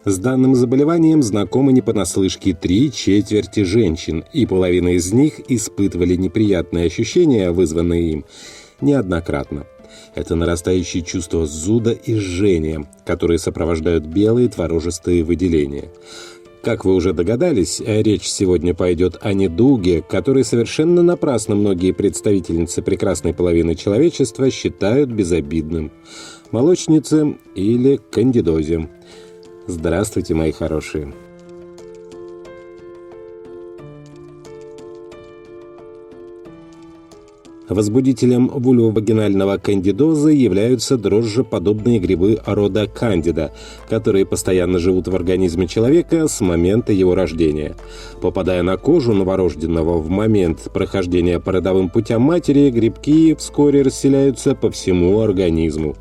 С данным заболеванием знакомы не понаслышке 3/4 женщин, и половина из них испытывали неприятные ощущения, вызванные им, неоднократно. Это нарастающее чувство зуда и жжения, которые сопровождают белые творожистые выделения. Как вы уже догадались, речь сегодня пойдет о недуге, который совершенно напрасно многие представительницы прекрасной половины человечества считают безобидным – молочнице или кандидозе. Здравствуйте, мои хорошие! Возбудителем вульвовагинального кандидоза являются дрожжеподобные грибы рода кандида, которые постоянно живут в организме человека с момента его рождения. Попадая на кожу новорожденного в момент прохождения по родовым путям матери, грибки вскоре расселяются по всему организму.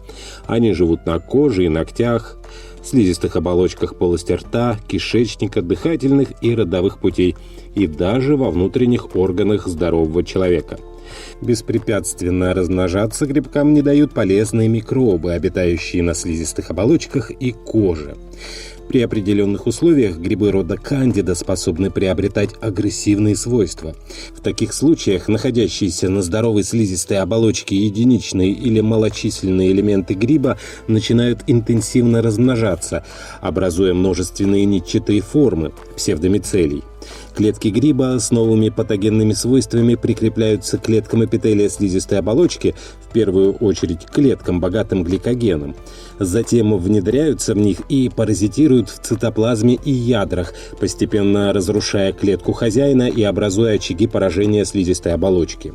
Они живут на коже и ногтях, слизистых оболочках полости рта, кишечника, дыхательных и родовых путей, и даже во внутренних органах здорового человека. Беспрепятственно размножаться грибкам не дают полезные микробы, обитающие на слизистых оболочках и коже. При определенных условиях грибы рода кандида способны приобретать агрессивные свойства. В таких случаях находящиеся на здоровой слизистой оболочке единичные или малочисленные элементы гриба начинают интенсивно размножаться, образуя множественные нитчатые формы – псевдомицелий. Клетки гриба с новыми патогенными свойствами прикрепляются к клеткам эпителия слизистой оболочки, в первую очередь к клеткам, богатым гликогеном. Затем внедряются в них и паразитируют в цитоплазме и ядрах, постепенно разрушая клетку хозяина и образуя очаги поражения слизистой оболочки.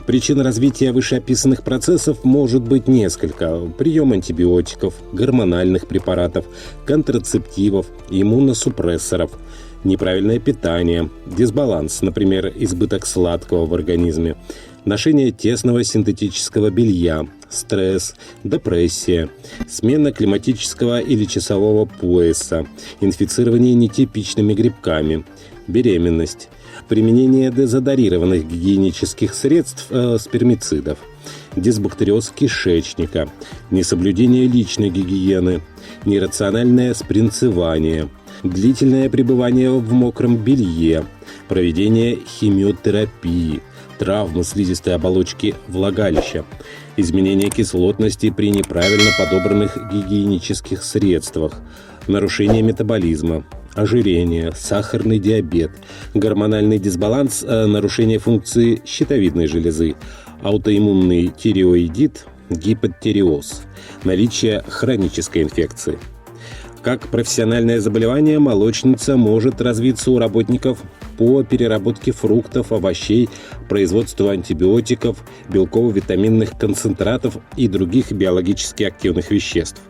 Причин развития вышеописанных процессов может быть несколько. Прием антибиотиков, гормональных препаратов, контрацептивов, иммуносупрессоров, неправильное питание, дисбаланс, например, избыток сладкого в организме, ношение тесного синтетического белья, стресс, депрессия, смена климатического или часового пояса, инфицирование нетипичными грибками, беременность, применение дезодорированных гигиенических средств спермицидов, дисбактериоз кишечника, несоблюдение личной гигиены, нерациональное спринцевание, длительное пребывание в мокром белье, проведение химиотерапии, травмы слизистой оболочки влагалища, изменение кислотности при неправильно подобранных гигиенических средствах, нарушение метаболизма, ожирение, сахарный диабет, гормональный дисбаланс, нарушение функции щитовидной железы, аутоиммунный тиреоидит, гипотиреоз, наличие хронической инфекции. Как профессиональное заболевание, молочница может развиться у работников по переработке фруктов, овощей, производству антибиотиков, белково-витаминных концентратов и других биологически активных веществ.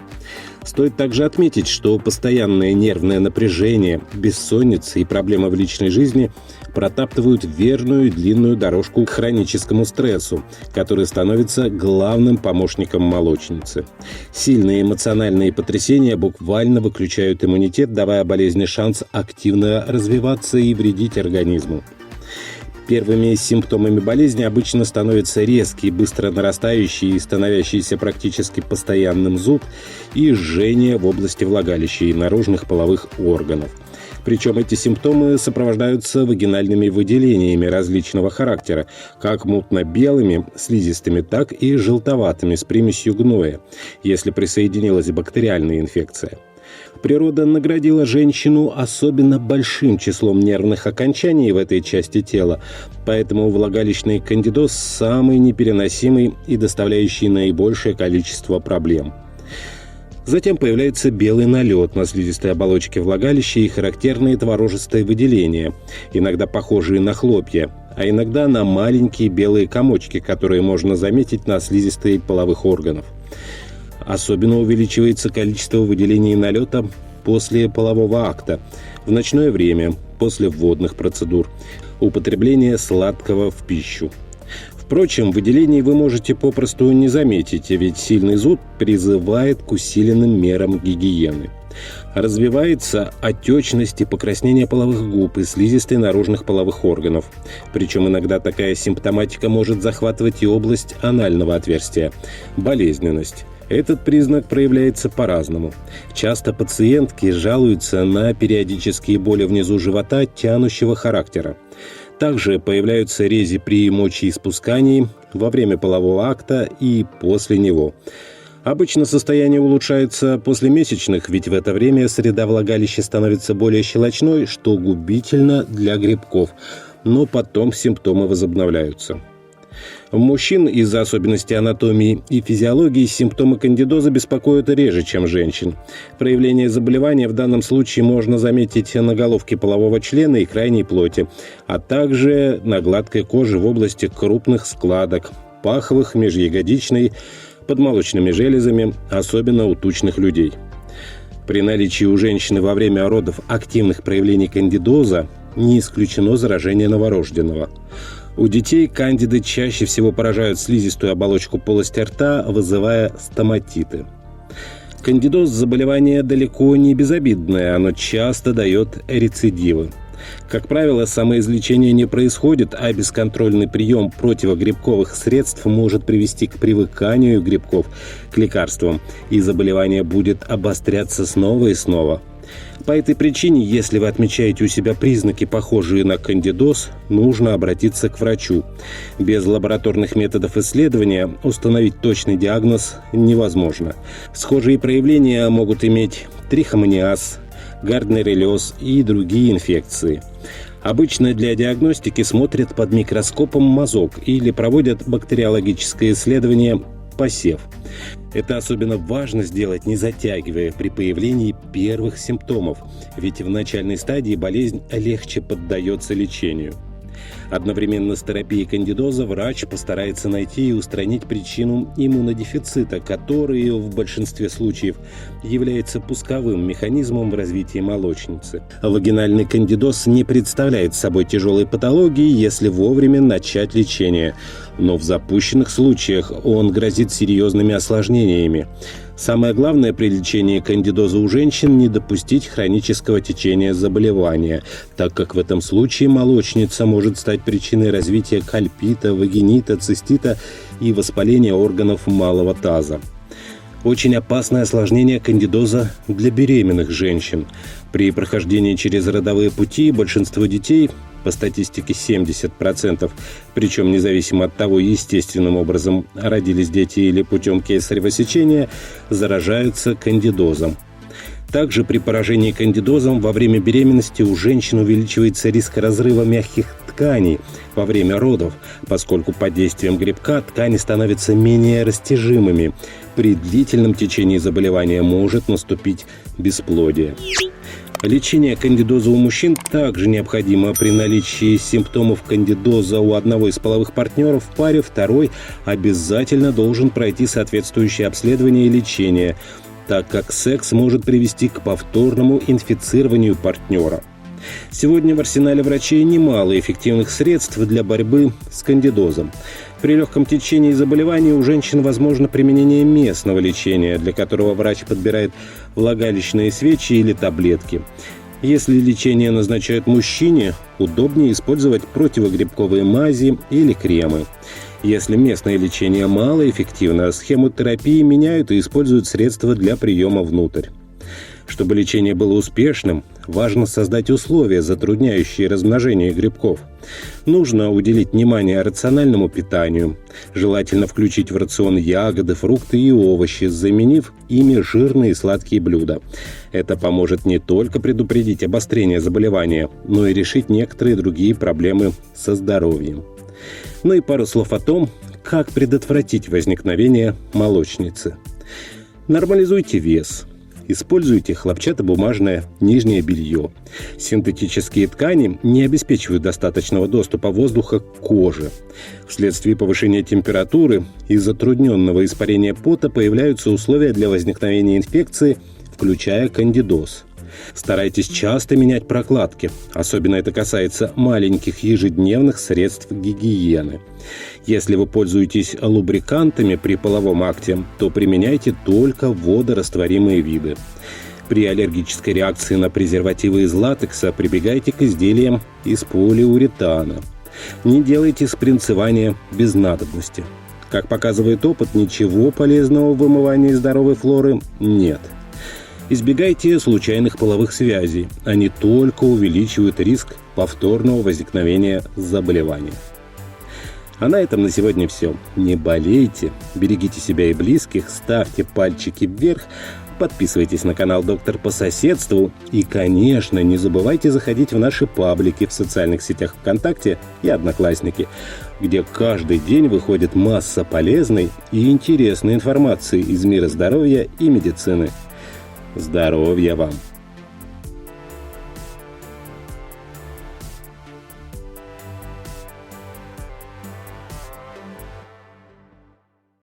Стоит также отметить, что постоянное нервное напряжение, бессонница и проблемы в личной жизни протаптывают верную и длинную дорожку к хроническому стрессу, который становится главным помощником молочницы. Сильные эмоциональные потрясения буквально выключают иммунитет, давая болезни шанс активно развиваться и вредить организму. Первыми симптомами болезни обычно становятся резкий, быстро нарастающий и становящийся практически постоянным зуд и жжение в области влагалища и наружных половых органов. Причем эти симптомы сопровождаются вагинальными выделениями различного характера, как мутно-белыми, слизистыми, так и желтоватыми с примесью гноя, если присоединилась бактериальная инфекция. Природа наградила женщину особенно большим числом нервных окончаний в этой части тела, поэтому влагалищный кандидоз самый непереносимый и доставляющий наибольшее количество проблем. Затем появляется белый налет на слизистой оболочке влагалища и характерные творожистые выделения, иногда похожие на хлопья, а иногда на маленькие белые комочки, которые можно заметить на слизистой половых органов. Особенно увеличивается количество выделений налета после полового акта, в ночное время, после водных процедур, употребление сладкого в пищу. Впрочем, выделений вы можете попросту не заметить, ведь сильный зуд призывает к усиленным мерам гигиены. Развивается отечность и покраснение половых губ и слизистой наружных половых органов. Причем иногда такая симптоматика может захватывать и область анального отверстия. Болезненность. Этот признак проявляется по-разному. Часто пациентки жалуются на периодические боли внизу живота тянущего характера. Также появляются рези при мочеиспускании во время полового акта и после него. Обычно состояние улучшается после месячных, ведь в это время среда влагалища становится более щелочной, что губительно для грибков, но потом симптомы возобновляются. В мужчин из-за особенностей анатомии и физиологии симптомы кандидоза беспокоят реже, чем женщин. Проявление заболевания в данном случае можно заметить на головке полового члена и крайней плоти, а также на гладкой коже в области крупных складок, паховых, межягодичной, под молочными железами, особенно у тучных людей. При наличии у женщины во время родов активных проявлений кандидоза не исключено заражение новорожденного. У детей кандиды чаще всего поражают слизистую оболочку полости рта, вызывая стоматиты. Кандидоз – заболевание далеко не безобидное, оно часто дает рецидивы. Как правило, самоизлечение не происходит, а бесконтрольный прием противогрибковых средств может привести к привыканию грибков к лекарствам, и заболевание будет обостряться снова и снова. По этой причине, если вы отмечаете у себя признаки, похожие на кандидоз, нужно обратиться к врачу. Без лабораторных методов исследования установить точный диагноз невозможно. Схожие проявления могут иметь трихомониаз, гарднереллез и другие инфекции. Обычно для диагностики смотрят под микроскопом мазок или проводят бактериологическое исследование посев. Это особенно важно сделать, не затягивая при появлении первых симптомов, ведь в начальной стадии болезнь легче поддается лечению. Одновременно с терапией кандидоза врач постарается найти и устранить причину иммунодефицита, который в большинстве случаев является пусковым механизмом в развитии молочницы. Вагинальный кандидоз не представляет собой тяжелой патологии, если вовремя начать лечение, но в запущенных случаях он грозит серьезными осложнениями. Самое главное при лечении кандидоза у женщин – не допустить хронического течения заболевания, так как в этом случае молочница может стать причиной развития кальпита, вагинита, цистита и воспаления органов малого таза. Очень опасное осложнение кандидоза для беременных женщин. При прохождении через родовые пути большинство детей, по статистике 70%, причем независимо от того, естественным образом родились дети или путем кесарево сечения, заражаются кандидозом. Также при поражении кандидозом во время беременности у женщин увеличивается риск разрыва мягких тканей во время родов, поскольку под действием грибка ткани становятся менее растяжимыми. При длительном течении заболевания может наступить бесплодие. Лечение кандидоза у мужчин также необходимо при наличии симптомов кандидоза у одного из половых партнеров в паре, второй обязательно должен пройти соответствующее обследование и лечение, так как секс может привести к повторному инфицированию партнера. Сегодня в арсенале врачей немало эффективных средств для борьбы с кандидозом. При легком течении заболевания у женщин возможно применение местного лечения, для которого врач подбирает влагалищные свечи или таблетки. Если лечение назначают мужчине, удобнее использовать противогрибковые мази или кремы. Если местное лечение малоэффективно, схему терапии меняют и используют средства для приема внутрь. Чтобы лечение было успешным, важно создать условия, затрудняющие размножение грибков. Нужно уделить внимание рациональному питанию. Желательно включить в рацион ягоды, фрукты и овощи, заменив ими жирные и сладкие блюда. Это поможет не только предупредить обострение заболевания, но и решить некоторые другие проблемы со здоровьем. Ну и пару слов о том, как предотвратить возникновение молочницы. Нормализуйте вес. Используйте хлопчатобумажное нижнее белье. Синтетические ткани не обеспечивают достаточного доступа воздуха к коже. Вследствие повышения температуры и затрудненного испарения пота появляются условия для возникновения инфекции, включая кандидоз. Старайтесь часто менять прокладки. Особенно это касается маленьких ежедневных средств гигиены. Если вы пользуетесь лубрикантами при половом акте, то применяйте только водорастворимые виды. При аллергической реакции на презервативы из латекса прибегайте к изделиям из полиуретана. Не делайте спринцевания без надобности. Как показывает опыт, ничего полезного в вымывании здоровой флоры нет. Избегайте случайных половых связей. Они только увеличивают риск повторного возникновения заболевания. А на этом на сегодня все. Не болейте, берегите себя и близких, ставьте пальчики вверх, подписывайтесь на канал «Доктор по соседству» и, конечно, не забывайте заходить в наши паблики в социальных сетях ВКонтакте и Одноклассники, где каждый день выходит масса полезной и интересной информации из мира здоровья и медицины. Здоровья вам!